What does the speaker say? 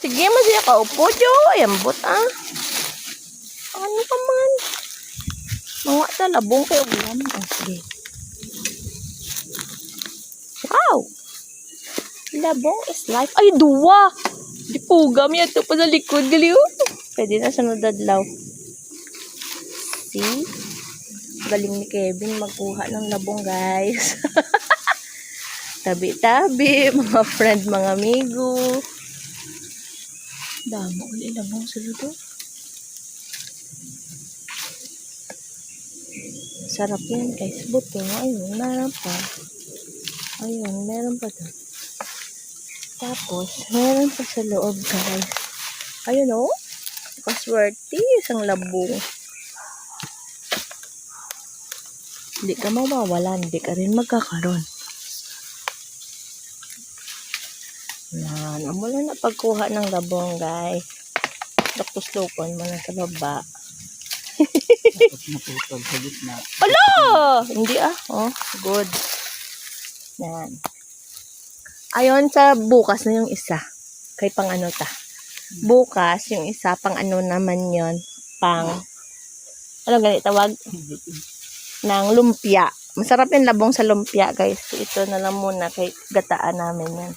Sige, masaya ka upo, Jo. Ayambot, ah. Ano ka man? Mga talabong kayo ulam. Oh, sige. Wow! Labong is life. Ay, duwa! Di pugam yan. Ito pa sa likod. Galiw. Pwede na sunod adlaw. See? Galing ni Kevin magkuha ng labong, guys. Tabi-tabi, mga friend, mga amigo. Damo ulit labong sila to. Sarap yan, guys. Buto. Ayun, meron pa. Ayun, meron pa to. Tapos, meron pa sa loob, guys. Ayun, oh. Kaswerte, isang labong. Hindi ka mawawalan. Hindi ka rin magkakaroon. Yan. Amula na pagkuha ng labong, guys. Tapos lupon mo na sa baba. Tapos naputol sa gitna. Ala! Hindi ah. Oh, good. Yan. Ayon sa bukas na yung isa. Kay pang ano ta. Bukas, yung isa, pang ano naman yon, pang, ano ganit tawag? Ng lumpia. Masarap yung labong sa lumpia, guys. Ito na lang muna kay gataan namin yan.